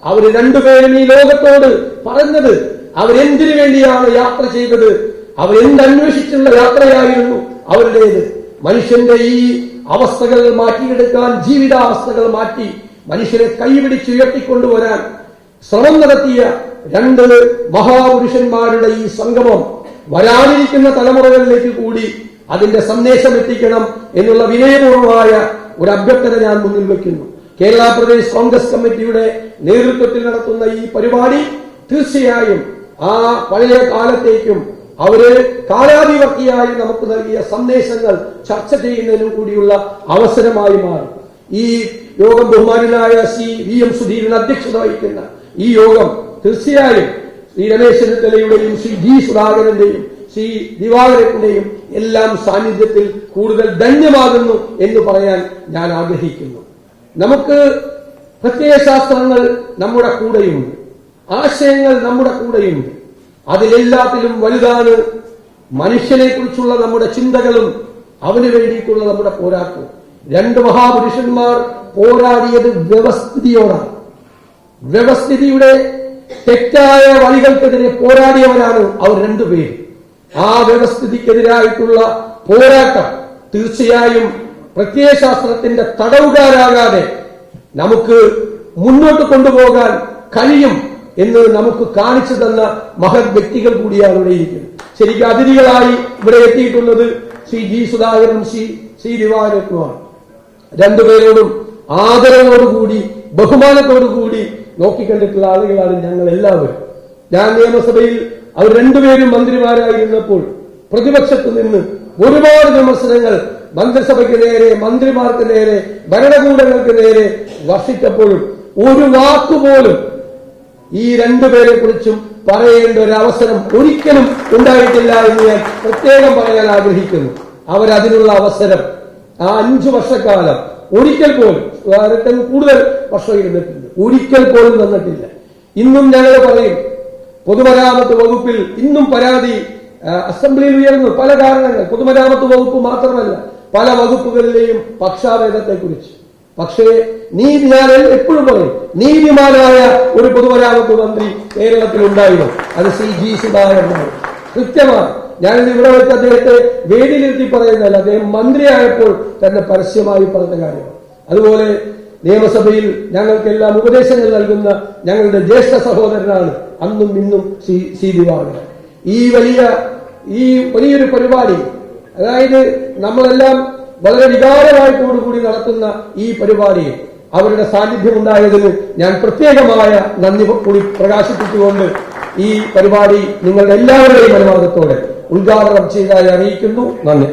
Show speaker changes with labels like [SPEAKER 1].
[SPEAKER 1] അവര് രണ്ടുപേരും ഈ ലോകത്തോട് പറഞ്ഞത് അവരെന്തിനു വേണ്ടിയാണ് യാത്ര ചെയ്തത്, അവരെന്തന്വേഷിച്ചുള്ള യാത്രയായിരുന്നു അവരുടേത്. മനുഷ്യന്റെ ഈ അവസ്ഥകൾ മാറ്റിയെടുക്കാൻ, ജീവിതാവസ്ഥകൾ മാറ്റി മനുഷ്യരെ കൈപിടിച്ചുയർത്തിക്കൊണ്ടുവരാൻ ശ്രമം നടത്തിയ രണ്ട് മഹാപുരുഷന്മാരുടെ ഈ സംഗമം വരാനിരിക്കുന്ന തലമുറകളിലേക്ക് കൂടി അതിന്റെ സന്ദേശം എത്തിക്കണം എന്നുള്ള വിനയപൂർവമായ ഒരു അഭ്യർത്ഥന ഞാൻ മുന്നിൽ വയ്ക്കുന്നു. കേരള പ്രദേശ് കോൺഗ്രസ് കമ്മിറ്റിയുടെ നേതൃത്വത്തിൽ നടത്തുന്ന ഈ പരിപാടി തീർച്ചയായും ആ പഴയ കാലത്തേക്കും അവര് കാലാതിവർത്തിയായി നമുക്ക് നൽകിയ സന്ദേശങ്ങൾ ചർച്ച ചെയ്യുന്നതിനും കൂടിയുള്ള അവസരമായി മാറും. ഈ യോഗം ബഹുമാനായ ശ്രീ വി എം സുധീരൻ അധ്യക്ഷത വഹിക്കുന്ന ഈ യോഗം തീർച്ചയായും ശ്രീ രമേശ് ചെന്നിത്തലയുടെയും ശ്രീ ജി സുധാകരന്റെയും ശ്രീ ദിവാകരന്റെയും എല്ലാം സാന്നിധ്യത്തിൽ കൂടുതൽ ധന്യമാകുന്നു എന്ന് പറയാൻ ഞാൻ ആഗ്രഹിക്കുന്നു. നമുക്ക് പ്രത്യയശാസ്ത്രങ്ങൾ നമ്മുടെ കൂടെയുണ്ട്, ആശയങ്ങൾ നമ്മുടെ കൂടെയുണ്ട്. അതിലെല്ലാത്തിലും വലുതാണ് മനുഷ്യനെ കുറിച്ചുള്ള നമ്മുടെ ചിന്തകളും അവന് വേണ്ടിയിട്ടുള്ള നമ്മുടെ പോരാട്ടവും. രണ്ട് മഹാപുരുഷന്മാർ പോരാടിയത് വ്യവസ്ഥിതിയോടാണ്. വ്യവസ്ഥിതിയുടെ തെറ്റായ വഴികൾക്കെതിരെ പോരാടിയവരാണ് അവർ രണ്ടുപേരും. ആ വ്യവസ്ഥിതിക്കെതിരായിട്ടുള്ള പോരാട്ടം തീർച്ചയായും പ്രത്യയശാസ്ത്രത്തിന്റെ തടവുകാരാകാതെ നമുക്ക് മുന്നോട്ട് കൊണ്ടുപോകാൻ കഴിയും എന്ന് നമുക്ക് കാണിച്ചു തന്ന മഹത് വ്യക്തികൾ കൂടിയാണ് ഇവിടെ ഇരിക്കുന്നത്. ശരിക്കും അതിഥികളായി ഇവിടെ എത്തിയിട്ടുള്ളത് ശ്രീ ജി സുധാകരനും ശ്രീ ദിവാകരനുമാണ്. രണ്ടുപേരോടും ആദരവോടുകൂടി ബഹുമാനത്തോടുകൂടി നോക്കിക്കണ്ടിട്ടുള്ള ആളുകളാണ് ഞങ്ങൾ എല്ലാവരും. ഞാൻ നിയമസഭയിൽ അവർ രണ്ടുപേരും മന്ത്രിമാരായിരുന്നപ്പോൾ പ്രതിപക്ഷത്ത് നിന്ന് ഒരുപാട് വിമർശനങ്ങൾ മന്ത്രിസഭയ്ക്ക് നേരെ, മന്ത്രിമാർക്ക് നേരെ, ഭരണകൂടങ്ങൾക്ക് നേരെ വർഷിച്ചപ്പോഴും ഒരു വാക്കുപോലും ഈ രണ്ടുപേരെ കുറിച്ചും പറയേണ്ട ഒരു അവസരം ഒരിക്കലും ഉണ്ടായിട്ടില്ല എന്ന് ഞാൻ പ്രത്യേകം പറയാൻ ആഗ്രഹിക്കുന്നു. അവരതിനുള്ള അവസരം ആ 5 വർഷക്കാലം ഒരിക്കൽ പോലും, കൂടുതൽ വർഷം ഇരുന്നിട്ടുണ്ട്, ഒരിക്കൽ പോലും തന്നിട്ടില്ല. ഇന്നും ഞങ്ങൾ പറയും, പൊതുമരാമത്ത് വകുപ്പിൽ ഇന്നും പരാതി അസംബ്ലിയിൽ ഉയർന്നു പല കാരണങ്ങൾ. പൊതുമരാമത്ത് വകുപ്പ് മാത്രമല്ല, പല വകുപ്പുകളിലെയും പക്ഷാഭേദത്തെക്കുറിച്ച്. പക്ഷേ ഞാൻ എപ്പോഴും പറയും, നീതിമാനായ ഒരു പൊതുമരാമത്ത് മന്ത്രി കേരളത്തിൽ ഉണ്ടായിരുന്നു. അത് ശ്രീ ജി സുധാകരനാണ്. കൃത്യമാണ്. ഞാനിത് ഇവിടെ വെച്ച് അദ്ദേഹത്തെ വേദിയിലിരുത്തി പറയുന്നതല്ല, അദ്ദേഹം മന്ത്രിയായപ്പോൾ തന്നെ പരസ്യമായി പറഞ്ഞ കാര്യമാണ്. അതുപോലെ നിയമസഭയിൽ ഞങ്ങൾക്കെല്ലാം ഉപദേശങ്ങൾ നൽകുന്ന ഞങ്ങളുടെ ജ്യേഷ്ഠ സഹോദരനാണ് അന്നും ഇന്നും ശ്രീ ദിവാകരൻ. ഈ വലിയൊരു പരിപാടി, അതായത് നമ്മളെല്ലാം വളരെ വികാരവായ്പോടുകൂടി നടത്തുന്ന ഈ പരിപാടിയിൽ അവരുടെ സാന്നിധ്യം ഉണ്ടായതിന് ഞാൻ പ്രത്യേകമായ നന്ദി കൂടി പ്രകാശിപ്പിച്ചുകൊണ്ട് ഈ പരിപാടി നിങ്ങളുടെ എല്ലാവരുടെയും അനുവാദത്തോടെ ഉദ്ഘാടനം ചെയ്തതായി അറിയിക്കുന്നു. നന്ദി.